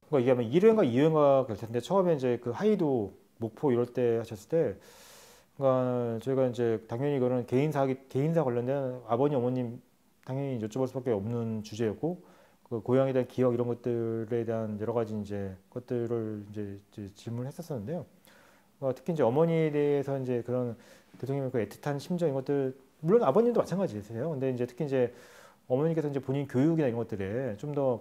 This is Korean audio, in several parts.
그러니까 이게 아마 1회인가 2회인가 될 텐데 처음에 이제 그 하이도 목포 이럴 때 하셨을 때 그러니까 저희가 이제 당연히 이거는 개인사 관련된 아버님 어머님 당연히 여쭤볼 수밖에 없는 주제였고 그 고향에 대한 기억 이런 것들에 대한 여러 가지 이제 것들을 이제 질문을 했었었는데요. 특히 이제 어머니에 대해서 이제 그런 대통령의 그 애틋한 심정 이런 것들 물론 아버님도 마찬가지세요. 근데 이제 특히 이제 어머니께서 이제 본인 교육이나 이런 것들에 좀 더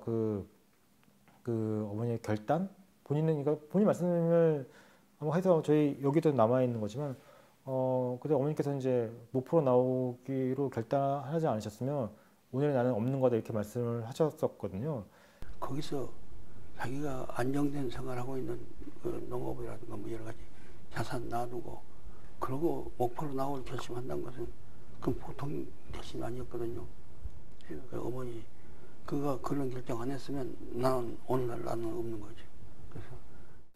그 어머니의 결단 본인은 이거 본인 말씀을 한번 해서 저희 여기도 남아 있는 거지만 그때 어머니께서 이제 목포로 나오기로 결단하지 않으셨으면 오늘 나는 없는 거다 이렇게 말씀을 하셨었거든요. 거기서 자기가 안정된 생활하고 있는 그 농업이라든가 뭐 여러 가지 자산 놔두고 그러고 목포로 나올 결심한다는 것은 그건 보통 결심이 아니었거든요. 그 어머니 그가 그런 결정 안 했으면 나는 오늘날 나는 없는 거지. 그래서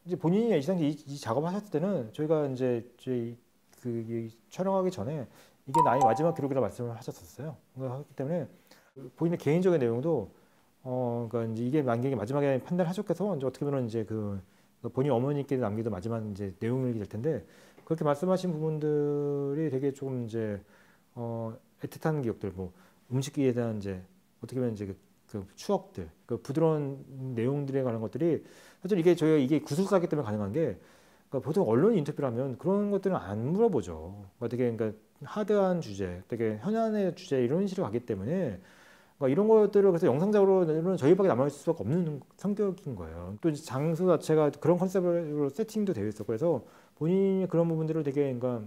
이제 본인이 이 작업하셨을 때는 저희가 이제 저희 이 촬영하기 전에 이게 나의 마지막 기록이라 말씀을 하셨었어요. 그렇기 때문에 본인의 개인적인 내용도 그러니까 이제 이게 만약에 마지막에 판단하셨겠서 이제 어떻게 보면 이제 그 본인 어머니께 남기던 마지막 이제 내용이 될 텐데 그렇게 말씀하신 부분들이 되게 좀 이제 애틋한 기억들, 뭐 음식기에 대한 이제 어떻게 보면 이제 그 추억들, 그 부드러운 내용들에 관한 것들이 사실 이게 저희가 이게 구술사기 때문에 가능한 게 그러니까 보통 언론 인터뷰라면 그런 것들은 안 물어보죠. 그러니까 되게 그러니까 하드한 주제, 되게 현안의 주제 이런 식으로 가기 때문에 그러니까 이런 것들을 그래서 영상적으로는 저희밖에 남아있을 수밖에 없는 성격인 거예요. 또 이제 장소 자체가 그런 컨셉으로 세팅도 되어 있었고 그래서 본인이 그런 부분들을 되게 그러니까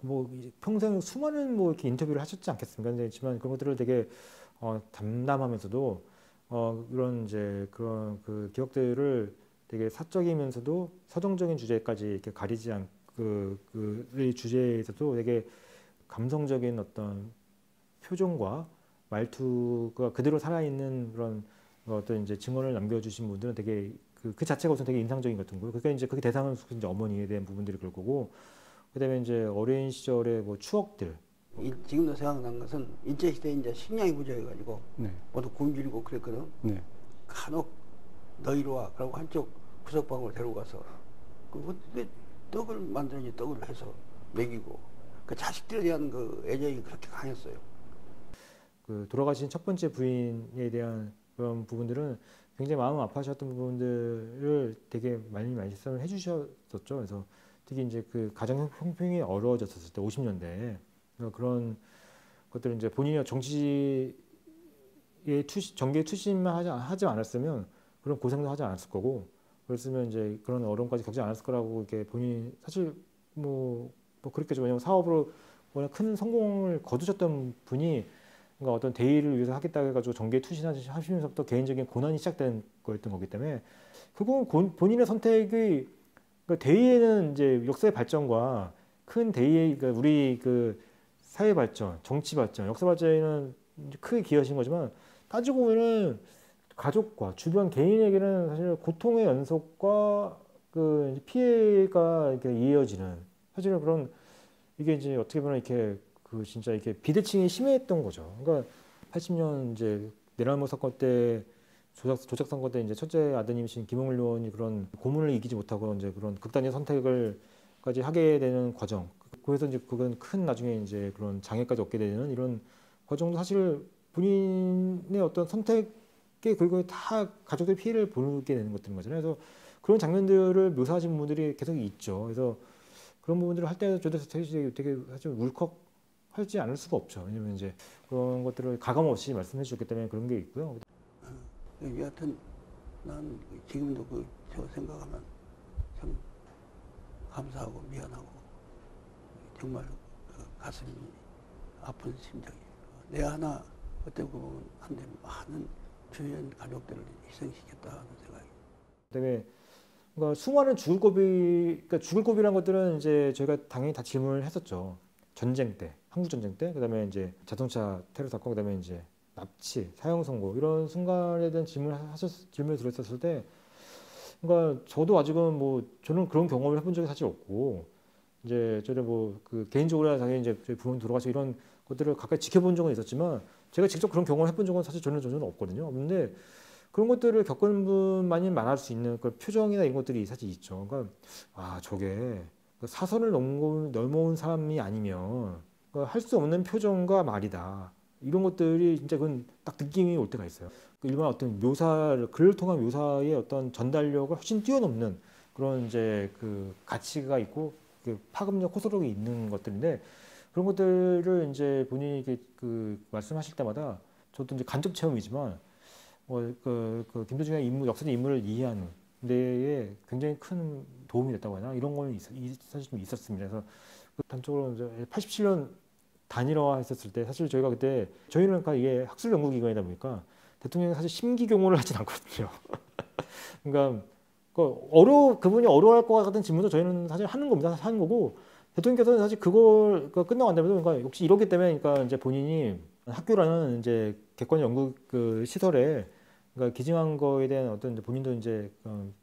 뭐 평생 수많은 뭐 이렇게 인터뷰를 하셨지 않겠습니까? 근데 지만 그런 것들을 되게 담담하면서도 이런 이제 그런 그 기억들을 되게 사적이면서도 서정적인 주제까지 이렇게 가리지 않 이 주제에서도 되게 감성적인 어떤 표정과 말투가 그대로 살아있는 그런 어떤 이제 증언을 남겨주신 분들은 되게 그 자체가 우선 되게 인상적인 것 같은 거예요. 그러니까 이제 그게 대상은 이제 어머니에 대한 부분들이 그럴 거고 그다음에 이제 어린 시절의 뭐 추억들. 지금도 생각난 것은 일제시대에 이제 식량이 부족해가지고 네. 모두 굶주리고 그랬거든. 네. 간혹 너 이리 와. 그러고 한쪽 구석방으로 데리고 가서 어떻게 떡을 만들지 떡을 해서 먹이고 그 자식들에 대한 그 애정이 그렇게 강했어요. 그 돌아가신 첫 번째 부인에 대한 그런 부분들은 굉장히 마음 아파하셨던 부분들을 되게 많이 말씀을 해주셨었죠. 그래서 특히 이제 그 가정 형편이 어려워졌었을 때 50년대에 그런 것들을 이제 본인이 정치에 정계에 투신만 하지 않았으면 그런 고생도 하지 않았을 거고 그랬으면 이제 그런 어려움까지 겪지 않았을 거라고 이렇게 본인이 사실 뭐 그렇겠죠. 왜냐면 사업으로 워낙 큰 성공을 거두셨던 분이 그러니까 어떤 대의를 위해서 하겠다고 해가지고 정계에 투신하시면서부터 개인적인 고난이 시작된 거였던 거기 때문에 그건 본인의 선택이 그러니까 대의에는 이제 역사의 발전과 큰 대의 그러니까 우리 그 사회 발전, 정치 발전, 역사 발전에는 크게 기여하신 거지만 따지고 보면은 가족과 주변 개인에게는 사실 고통의 연속과 그 피해가 이렇게 이어지는 사실은 그런 이게 이제 어떻게 보면 이렇게 그 진짜 이렇게 비대칭이 심했던 거죠. 그러니까 80년 이제 내란모 사건 때 조작 선거 때 이제 첫째 아드님이신 김홍일 의원이 그런 고문을 이기지 못하고 이제 그런 극단의 선택을까지 하게 되는 과정. 그래서 이제 그건 큰 나중에 이제 그런 장애까지 얻게 되는 이런 과정도 사실 본인의 어떤 선택에 결국에 다 가족들 피해를 보게 되는 것들인 거잖아요. 그래서 그런 장면들을 묘사하신 분들이 계속 있죠. 그래서 그런 부분들을 할 때도 저도 되게 사실 울컥하지 않을 수가 없죠. 왜냐면 이제 그런 것들을 가감 없이 말씀해 주셨기 때문에 그런 게 있고요. 여하튼 난 지금도 저 생각하면 참 감사하고 미안하고 정말 가슴이 아픈 심정이에요. 내 하나 어떻게 보면 한데 많은 주변 가족들을 희생시켰다는 생각이. 그다음에 그러니까 수많은 그러니까 죽을 고비란 것들은 이제 저희가 당연히 다 질문을 했었죠. 전쟁 때, 한국 전쟁 때, 그다음에 이제 자동차 테러 사건, 그다음에 이제 납치, 사형 선고 이런 순간에 대한 질문을 들었었을 때, 그러니까 저도 아직은 뭐 저는 그런 경험을 해본 적이 사실 없고, 이제 저는 뭐 그 개인적으로 당연히 이제 저희 부모님 돌아가시고 이런 것들을 가까이 지켜본 적은 있었지만, 제가 직접 그런 경험을 해본 적은 사실 저는 없거든요. 없는데 그런 것들을 겪은 분만이 말할 수 있는 그 표정이나 이런 것들이 사실 있죠. 그러니까 저게 사선을 넘어온 사람이 아니면 할 수 없는 표정과 말이다. 이런 것들이 진짜 그건 딱 느낌이 올 때가 있어요. 일반 어떤 글을 통한 묘사의 어떤 전달력을 훨씬 뛰어넘는 그런 이제 그 가치가 있고 그 파급력, 호소력이 있는 것들인데 그런 것들을 이제 본인이 그 말씀하실 때마다 저도 이제 간접 체험이지만 김도중의 역사적 인물을 이해하는 데에 굉장히 큰 도움이 됐다고 하나 이런 건 사실 좀 있었습니다. 그래서 단적으로 이제 87년 단일화했었을 때 사실 저희가 그때 저희는 그러니까 이게 학술 연구기관이다 보니까 대통령이 사실 심기경호를 하진 않거든요. 그러니까 그분이 어려워할 것 같은 질문도 저희는 사실 하는 겁니다. 하는 거고 대통령께서는 사실 그걸 끝나고 난 다음에 그러니까 역시 이렇기 때문에 그러니까 이제 본인이 학교라는 이제 객관 연구 그 시설에 그러니까 기증한 거에 대한 어떤 이제 본인도 이제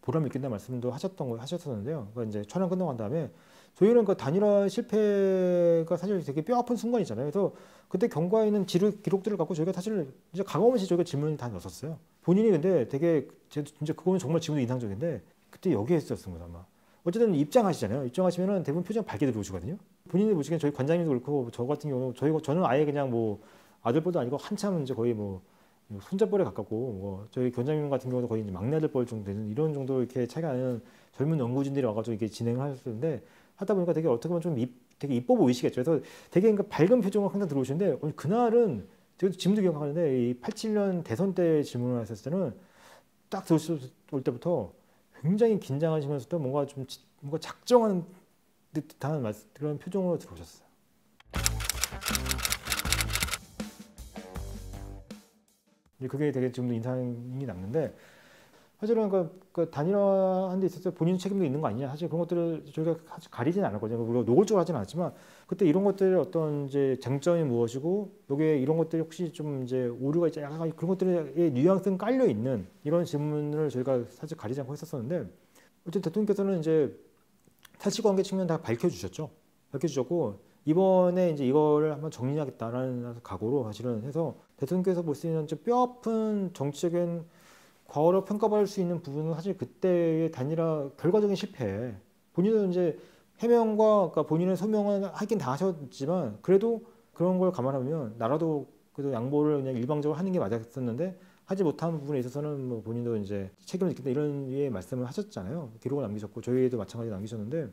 보람을 느낀다는 말씀도 하셨었는데요. 그러니까 이제 촬영 끝나고 난 다음에 저희는 그 단일화 실패가 사실 되게 뼈아픈 순간이잖아요. 그래서 그때 경과에 있는 기록들을 갖고 저희가 사실 이제 가감없이 저희가 질문을 다 넣었었어요. 본인이 근데 되게 진짜 그거는 정말 지금도 인상적인데 그때 여기에 있었던 거죠 아마. 어쨌든 입장하시잖아요. 입장하시면은 대부분 표정 밝게 들어오시거든요. 본인이 보시기엔 저희 관장님도 그렇고 저 같은 경우 저는 아예 그냥 뭐 아들뻘도 아니고 한참 이제 거의 뭐 손자뻘에 가깝고 뭐 저희 교장님 같은 경우도 거의 이제 막내 아들뻘 정도 되는 이런 정도 이렇게 차이가 나는 젊은 연구진들이 와가지고 이렇게 진행을 하셨는데 하다 보니까 되게 어떻게 보면 좀 되게 이뻐 보이시겠죠. 그래서 되게 그러니까 밝은 표정으로 항상 들어오시는데 그날은 제가 지금도 기억하는데 이 87년 대선 때 질문을 하셨을 때는 딱 들어올 때부터 굉장히 긴장하시면서도 뭔가 작정하는 듯한 그런 표정으로 들어오셨어요. 그게 되게 지금도 인상이 남는데 사실은 그 단일화한 데 있어서 본인 책임도 있는 거 아니냐. 사실 그런 것들을 저희가 가리지는 않았거든요. 물론 노골적으로 하지는 않았지만 그때 이런 것들의 어떤 이제 쟁점이 무엇이고 여기에 이런 것들이 혹시 좀 이제 오류가 있지 약간 그런 것들의 뉘앙스는 깔려 있는 이런 질문을 저희가 사실 가리지 않고 했었었는데 어쨌든 대통령께서는 이제 사실관계 측면 다 밝혀주셨죠. 밝혀주셨고 이번에 이제 이거를 한번 정리하겠다라는 각오로 사실은 해서 대통령께서 볼 수 있는 뼈아픈 정치적인 과거로 평가받을 수 있는 부분은 사실 그때의 단일화 결과적인 실패. 본인은 이제 해명과 그러니까 본인의 소명은 하긴 다 하셨지만 그래도 그런 걸 감안하면 나라도 그래도 양보를 그냥 일방적으로 하는 게 맞았었는데 하지 못한 부분에 있어서는 뭐 본인도 이제 책임을 느낀다 이런 류의 말씀을 하셨잖아요. 기록을 남기셨고 저희에도 마찬가지로 남기셨는데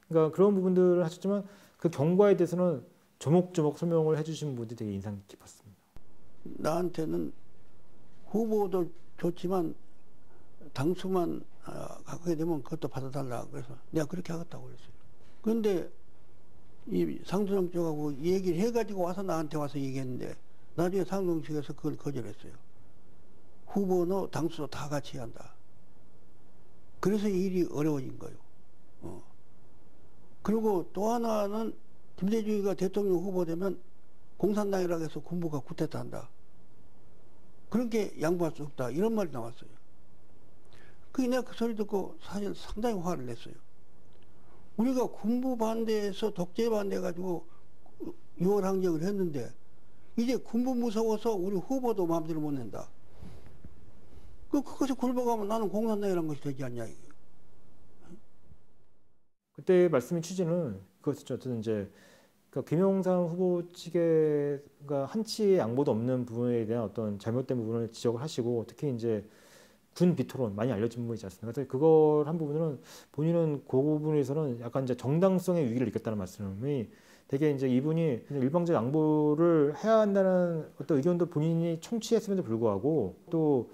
그러니까 그런 부분들을 하셨지만 그 경과에 대해서는 조목조목 설명을 해주신 분들이 되게 인상 깊었습니다. 나한테는 후보도 좋지만 당수만 갖게 되면 그것도 받아달라 그래서 내가 그렇게 하겠다고 그랬어요. 그런데 이 상수정 쪽하고 얘기를 해가지고 와서 나한테 와서 얘기했는데 나중에 상수정 측에서 그걸 거절했어요. 후보는 당수도 다 같이 해야 한다. 그래서 일이 어려워진 거예요. 그리고 또 하나는 김대중이가 대통령 후보 되면 공산당이라고 해서 군부가 쿠데타한다. 그렇게 양보할 수 없다. 이런 말이 나왔어요. 그게 내가 그 소리 듣고 사실 상당히 화를 냈어요. 우리가 군부 반대해서 독재 반대해가지고 6월 항쟁을 했는데 이제 군부 무서워서 우리 후보도 마음대로 못 낸다. 그것이 굴복하면 나는 공산당이라는 것이 되지 않냐. 이게. 그때 말씀의 취지는 그것이죠. 어쨌든 이제 그러니까 김영삼 후보 측에가 한치의 양보도 없는 부분에 대한 어떤 잘못된 부분을 지적을 하시고 특히 이제 군 비토론 많이 알려진 부분이 있지 않습니까? 그래서 그걸 한 부분은 본인은 그 부분에서는 약간 이제 정당성의 위기를 느꼈다는 말씀이 되게 이제 이분이 일방적 양보를 해야 한다는 어떤 의견도 본인이 청취했음에도 불구하고 또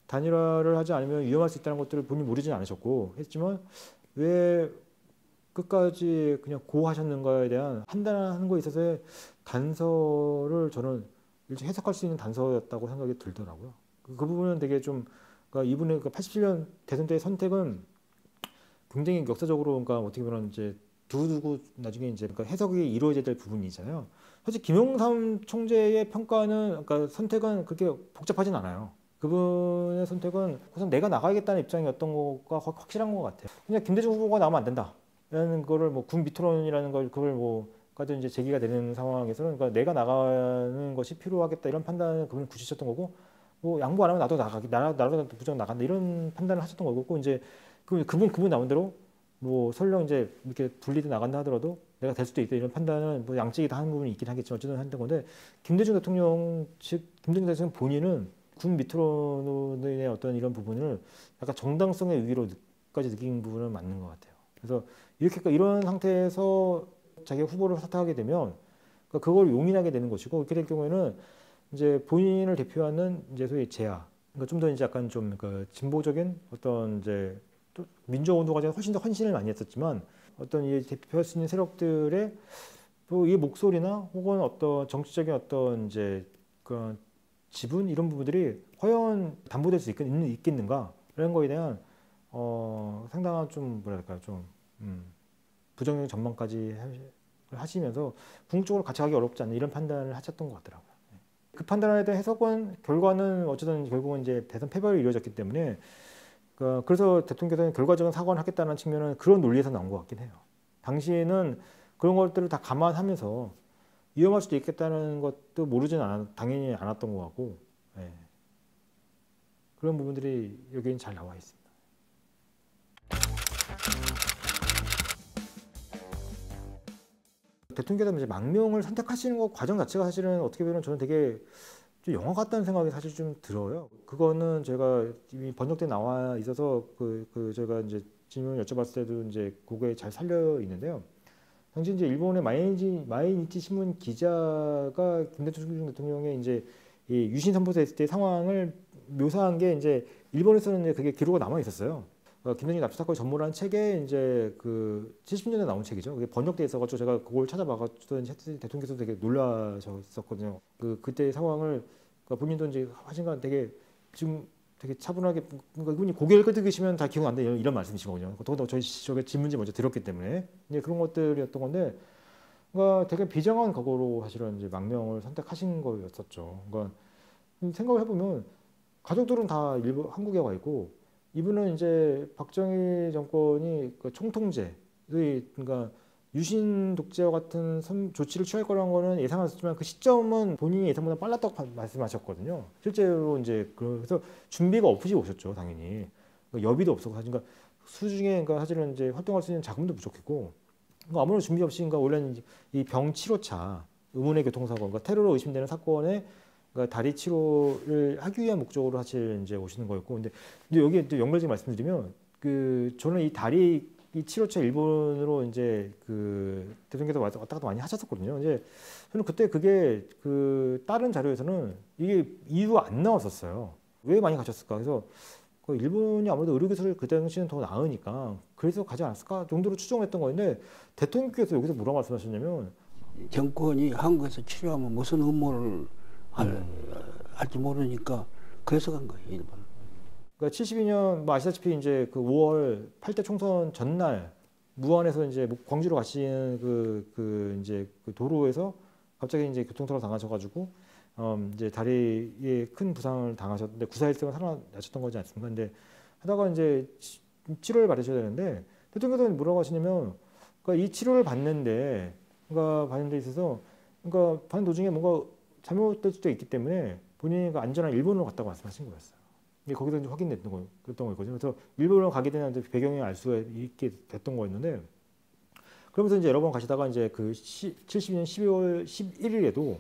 단일화를 하지 않으면 위험할 수 있다는 것들을 본인이 모르지는 않으셨고 했지만 왜 끝까지 그냥 고하셨는가에 대한 판단하는 거에 있어서의 단서를 저는 일찍 해석할 수 있는 단서였다고 생각이 들더라고요. 그 부분은 되게 좀 그러니까 이분의 87년 대선 때의 선택은 굉장히 역사적으로 그러니까 어떻게 보면 이제 두고두고 나중에 이제 그러니까 해석이 이루어져야 될 부분이잖아요. 사실 김영삼 총재의 평가는 그러니까 선택은 그렇게 복잡하진 않아요. 그분의 선택은 우선 내가 나가야겠다는 입장이었던 거가 확실한 것 같아요. 그냥 김대중 후보가 나오면 안 된다. 라는 거를 뭐 군 비토론이라는 걸 그걸 뭐까지 이제 제기가 되는 상황에서는 그러니까 내가 나가는 것이 필요하겠다 이런 판단을 그분은 굳이셨던 거고 뭐 양보 안 하면 나도 나라도 무조건 나간다 이런 판단을 하셨던 거고 꼭 이제 그분 나름대로 뭐 설령 이제 이렇게 분리돼 나간다 하더라도 내가 될 수도 있다 이런 판단은 뭐 양측이 다 하는 부분이 있긴 하겠지만 어쨌든 한다는 건데 김대중 대통령 즉 김대중 대통령 본인은 군 밑으로의 어떤 이런 부분을 약간 정당성의 위기로까지 느낀 부분은 맞는 것 같아요. 그래서 이런 상태에서 자기가 후보를 사퇴하게 되면 그러니까 그걸 용인하게 되는 것이고 이렇게 될 경우에는 이제 본인을 대표하는 이제 소위 재야 그러니까 좀 더 이제 약간 좀 그 진보적인 어떤 이제 또 민주화 운동까지 훨씬 더 헌신을 많이 했었지만 어떤 이 대표할 수 있는 세력들의 뭐 이 목소리나 혹은 어떤 정치적인 어떤 이제 그런 지분 이런 부분들이 과연 담보될 수 있겠는가 이런 거에 대한 상당한 좀 뭐랄까요 좀 부정적인 전망까지 하시면서 궁극적으로 같이 가기 어렵지 않나 이런 판단을 하셨던 것 같더라고요. 그 판단에 대한 결과는 어쨌든 결국은 이제 대선 패배로 이루어졌기 때문에 그래서 대통령께서는 결과적인 사과를 하겠다는 측면은 그런 논리에서 나온 것 같긴 해요. 당시에는 그런 것들을 다 감안하면서 위험할 수도 있겠다는 것도 당연히 않았던 것 같고 예. 그런 부분들이 여기는 잘 나와 있습니다. 대통령께서 이제 망명을 선택하시는 것 과정 자체가 사실은 어떻게 보면 저는 되게 좀 영화 같다는 생각이 사실 좀 들어요. 그거는 제가 이미 번역돼 나와 있어서 제가 이제 질문을 여쭤봤을 때도 이제 그거에 잘 살려 있는데요. 당시 이제 일본의 마이니치 신문 기자가 김대중 대통령의 이제 이 유신 선포서 했을 때 상황을 묘사한 게 이제 일본에서는 이제 그게 기록가 남아 있었어요. 김대중 납치 사건을 전모라는 책에 이제 그 70년대 나온 책이죠. 그게 번역돼 있어가지고 제가 그걸 찾아봐가지고 대통령께서 되게 놀라셨었거든요. 그때 상황을 본인도 이제 하신가 되게 지금 되게 차분하게 이분이 고개를 끄덕이시면 다 기억 안 돼 이런 말씀이시거든요. 더군다나 저게 질문지 먼저 들었기 때문에 이제 그런 것들이었던 건데, 그러니까 되게 비장한 각오로 사실은 이제 망명을 선택하신 거였었죠. 그러니까 생각을 해보면 가족들은 다 한국에 와 있고 이분은 이제 박정희 정권이 총통제, 그러니까 유신 독재와 같은 조치를 취할 거라는 거는 예상했었지만 그 시점은 본인이 예상보다 빨랐다고 말씀하셨거든요. 실제로 이제 그래서 준비가 없이 오셨죠, 당연히. 그러니까 여비도 없었고, 그러니까 수중에 그러니까 사실은 이제 활동할 수 있는 자금도 부족했고, 그러니까 아무런 준비 없이 그러니까 원래는 이 병 치료차, 의문의 교통사고, 그러니까 테러로 의심되는 사건에 그러니까 다리 치료를 하기 위한 목적으로 사실 이제 오시는 거였고, 근데 여기 또 연결적인 말씀드리면 저는 이 다리 이 치료차 일본으로 이제 대통령께서 왔다 갔다 많이 하셨었거든요. 이제 저는 그때 그게 다른 자료에서는 이게 이유가 안 나왔었어요. 왜 많이 가셨을까? 그래서 일본이 아무래도 의료기술을 그때 당시에는 더 나으니까 그래서 가지 않았을까 정도로 추정했던 거였는데 대통령께서 여기서 뭐라고 말씀하셨냐면 정권이 한국에서 치료하면 무슨 음모를 할지 모르니까 그래서 간 거예요, 일본. 그러니까 72년 뭐 아시다시피 이제 5월 8대 총선 전날 무안에서 이제 광주로 가시는 이제 도로에서 갑자기 이제 교통사고 당하셔가지고 이제 다리에 큰 부상을 당하셨는데 구사일생을 살아나셨던 거지 않습니까? 근데 하다가 이제 치료를 받으셔야 되는데 대통령께서는 뭐라고 하시냐면 그러니까 이 치료를 받는데 받는 데 있어서 그러니까 받는 도중에 뭔가 잘못될 수도 있기 때문에 본인이 안전한 일본으로 갔다고 말씀하신 거였어요. 거기서 이제 확인됐던 그랬던 거거든요. 그래서 일본으로 가게 되는 배경을 알 수가 있게 됐던 거였는데, 그러면서 이제 여러 번 가시다가 이제 72년 12월 11일에도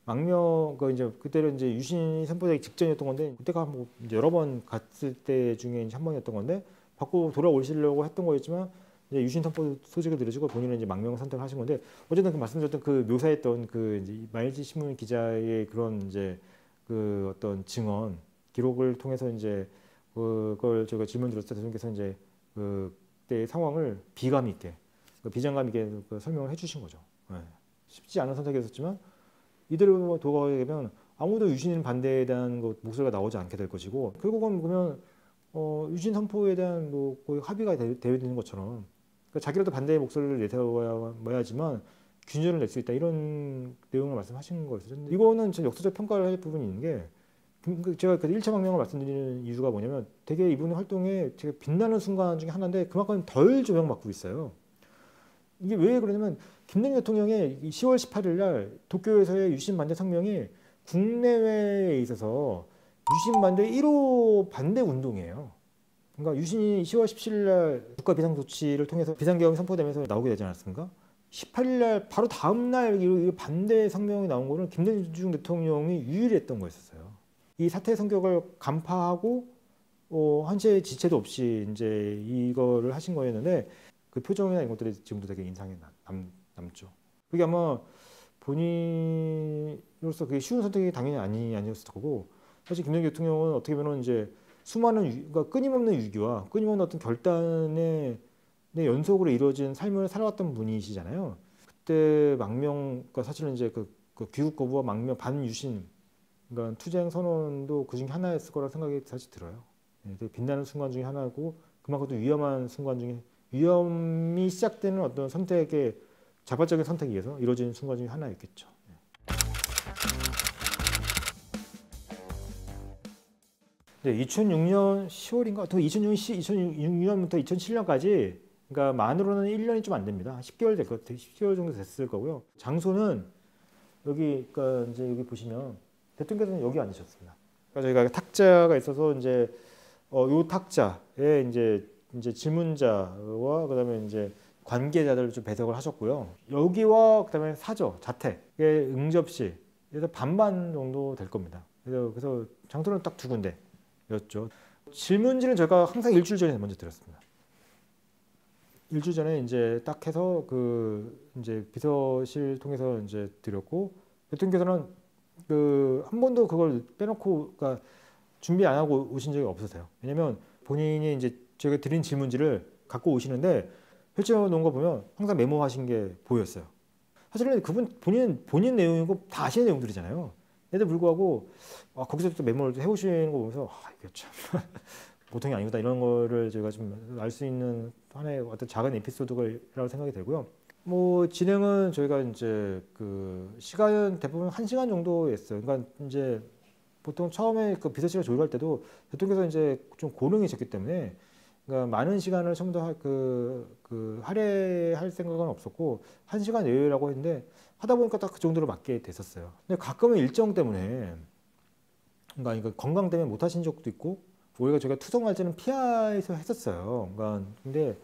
망명 이제 그때는 이제 유신이 선포되기 직전이었던 건데 그때가 뭐 이제 여러 번 갔을 때 중에 이제 한 번이었던 건데 받고 돌아오시려고 했던 거였지만 이제 유신 선포 소식을 들으시고 본인은 이제 망명 선택을 하신 건데 어쨌든 말씀드렸던 묘사했던 이제 마일지 신문 기자의 그런 이제 어떤 증언 기록을 통해서 이제 그걸 제가 질문 드렸을 때 대통령께서 이제 그때 상황을 비감 있게 비장감 있게 설명을 해주신 거죠. 네. 쉽지 않은 선택이었지만 이대로 도가게 되면 아무도 유신 반대에 대한 목소리가 나오지 않게 될 것이고 결국은 보면 유신 선포에 대한 거의 합의가 되어 있는 것처럼 그러니까 자기라도 반대의 목소리를 내세워야지만 균열을 낼 수 있다 이런 내용을 말씀하신 거였어요. 이거는 전 역사적 평가를 할 부분이 있는 게 제가 1차 망명을 말씀드리는 이유가 뭐냐면 되게 이분의 활동에 되게 빛나는 순간 중에 하나인데 그만큼 덜 조명받고 있어요. 이게 왜 그러냐면 김대중 대통령의 10월 18일 날 도쿄에서의 유신 반대 성명이 국내외에 있어서 유신 반대 1호 반대 운동이에요. 그러니까 유신이 10월 17일 날 국가 비상조치를 통해서 비상계엄이 선포되면서 나오게 되지 않았습니까? 18일 날 바로 다음 날 이 반대 성명이 나온 거는 김대중 대통령이 유일했던 거였어요. 이 사태의 성격을 간파하고 한치의 지체도 없이 이제 이거를 하신 거였는데 그 표정이나 이런 것들이 지금도 되게 인상에 남죠. 그게 아마 본인으로서 그게 쉬운 선택이 당연히 아니었을 거고, 사실 김대중 대통령은 어떻게 보면 이제 수많은 그러니까 끊임없는 위기와 끊임없는 어떤 결단의 연속으로 이루어진 삶을 살아왔던 분이시잖아요. 그때 망명, 그러니까 사실은 이제 그 귀국 거부와 망명 반유신, 그러니까 투쟁 선언도 그 중에 하나였을 거라 생각이 사실 들어요. 되게 빛나는 순간 중에 하나고, 그만큼 또 위험한 순간 중에, 위험이 시작되는 어떤 선택의 자발적인 선택에 의해서 이루어진 순간 중에 하나였겠죠. 네, 2006년 10월인가, 또 2006년부터 2007년까지, 그러니까 만으로는 1년이 좀 안 됩니다. 10개월 될 것 같아요. 10개월 정도 됐을 거고요. 장소는 여기, 그러니까 이제 여기 보시면 대통령께서는 여기 앉으셨습니다. 그러니까 저희가 탁자가 있어서 이제 요 탁자에 이제 질문자와 그다음에 이제 관계자들 좀 배석을 하셨고요. 여기와 그다음에 사저, 자택의 응접실에서 반반 정도 될 겁니다. 그래서 장소는 딱 두 군데였죠. 질문지는 저희가 항상 일주일 전에 먼저 드렸습니다. 일주일 전에 이제 딱 해서 이제 비서실 통해서 이제 드렸고, 대통령께서는 한 번도 그걸 빼놓고, 그러니까 준비 안 하고 오신 적이 없으세요. 왜냐면 본인이 이제 저희가 드린 질문지를 갖고 오시는데 펼쳐 놓은 거 보면 항상 메모하신 게 보였어요. 사실은 그분 본인 내용이고 다 아시는 내용들이잖아요. 그래도 불구하고 거기서 또 메모를 해오시는 거 보면서 이게 참 보통이 아니구나, 이런 거를 저희가 좀 알 수 있는 하나의 어떤 작은 에피소드라고 생각이 되고요. 뭐 진행은 저희가 이제 시간은 대부분 1시간 정도였어요. 그러니까 이제 보통 처음에 그 비서실을 조율할 때도 대통령께서 이제 좀 고령이셨기 때문에, 그러니까 많은 시간을 전부 다 할애할 생각은 없었고 1시간 내외라고 했는데, 하다 보니까 딱 그 정도로 맞게 됐었어요. 근데 가끔은 일정 때문에, 그러니까 건강 때문에 못 하신 적도 있고, 오히려 저희가 투석 날짜는 피해서 했었어요. 그러니까 근데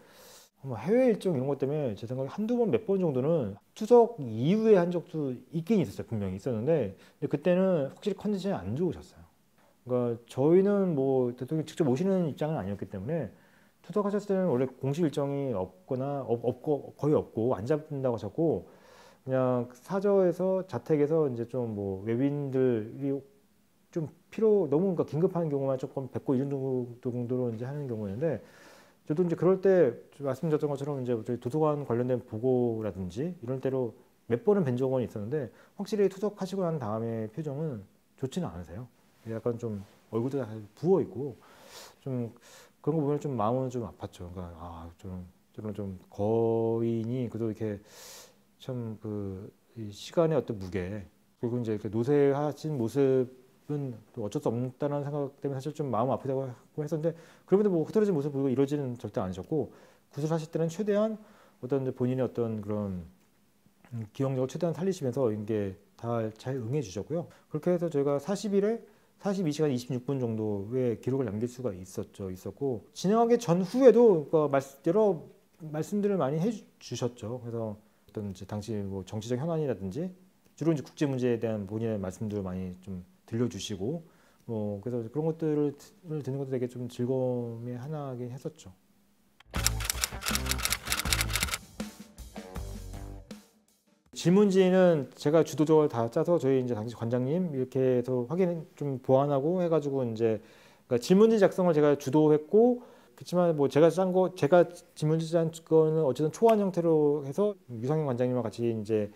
해외 일정 이런 것 때문에 제 생각에 한두 번, 몇 번 정도는 투석 이후에 한 적도 있긴 있었어요. 분명히 있었는데, 근데 그때는 확실히 컨디션이 안 좋으셨어요. 그러니까 저희는 뭐 대통령 직접 오시는 입장은 아니었기 때문에, 투석하셨을 때는 원래 공식 일정이 없거나 없고 거의 없고 안 잡힌다고 하셨고, 그냥 사저에서 자택에서 이제 좀 뭐 외빈들이 좀 너무 그러니까 긴급한 경우만 조금 뵙고 이런 정도로 이제 하는 경우였는데, 저도 이제 그럴 때 말씀드렸던 것처럼 이제 저희 도서관 관련된 보고라든지 이런 때로 몇 번은 뵌 적은 있었는데, 확실히 투석하시고 난 다음에 표정은 좋지는 않으세요. 약간 좀 얼굴도 다 부어 있고 좀 그런 거 보면 좀 마음은 좀 아팠죠. 그러니까 저는 좀 거인이 그래도 이렇게 참 이 시간의 어떤 무게, 그리고 이제 이렇게 노쇠하신 모습은 또 어쩔 수 없다는 생각 때문에 사실 좀 마음 아프다고 했었는데, 그럼에도 뭐 흐트러진 모습 보이고 이러지는 절대 않으셨고, 구술하실 때는 최대한 어떤 본인의 어떤 그런 기억력을 최대한 살리시면서 이게 다 잘 응해 주셨고요. 그렇게 해서 저희가 40일에 42시간 26분 정도의 기록을 남길 수가 있었고, 진행하기 전후에도 여러 말씀들을 많이 해주셨죠. 그래서 어떤 이제 당시 뭐 정치적 현안이라든지 주로 이제 국제 문제에 대한 본인의 말씀들을 많이 좀 들려주시고, 그래서 그런 것들을 듣는 것도 되게 좀 즐거움의 하나긴 했었죠. 질문지는 제가 주도적으로 다 짜서 저희 이제 당시 관장님 이렇게 해서 확인 좀 보완하고 해가지고 이제, 그러니까 질문지 작성을 제가 주도했고, 그렇지만 뭐 제가 질문지 짠 거는 어쨌든 초안 형태로 해서 유상현 관장님과 같이 이제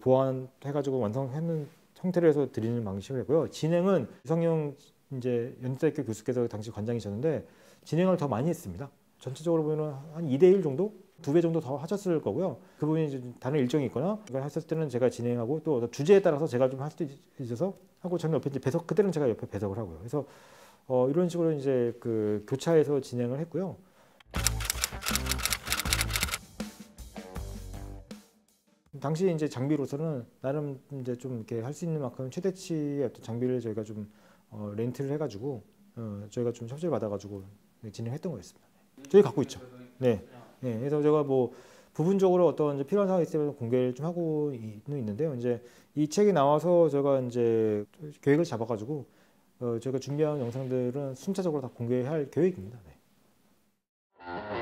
보완해가지고 완성하는 형태로 해서 드리는 방식을 했고요. 진행은 유상현 이제 연세대학교 교수께서 당시 관장이셨는데 진행을 더 많이 했습니다. 전체적으로 보면 한 2대1 정도? 2배 정도 더 하셨을 거고요. 그분이 이제 다른 일정이 있거나 이걸 했을 때는 제가 진행하고, 또 주제에 따라서 제가 좀 할 수도 있어서 하고, 저는 옆에 이제 그때는 제가 옆에 배석을 하고요. 그래서 이런 식으로 이제 교차해서 진행을 했고요. 당시 이제 장비로서는 나름 이제 좀 이렇게 할 수 있는 만큼 최대치의 어떤 장비를 저희가 좀 렌트를 해가지고 저희가 좀 협조를 받아가지고 진행했던 거였습니다. 저희 갖고 있죠. 네. 네. 그래서 제가 뭐 부분적으로 어떤 이제 필요한 사항이 있으면 공개를 좀 하고 있는데요. 이제 이 책이 나와서 제가 이제 계획을 잡아가지고 저희가 준비한 영상들은 순차적으로 다 공개할 계획입니다. 네.